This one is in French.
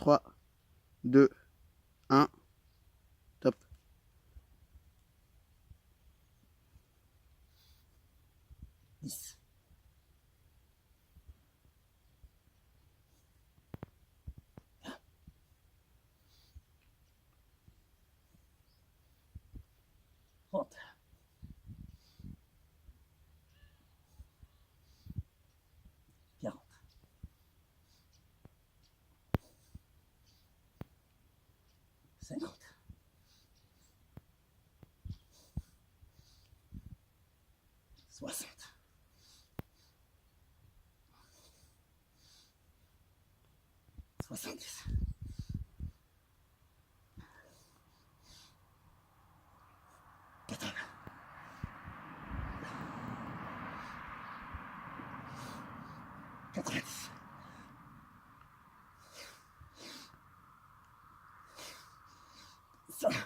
3, 2, 1, top. Dix. Trente. 40. 50. 60. 70. 80. 90. 100.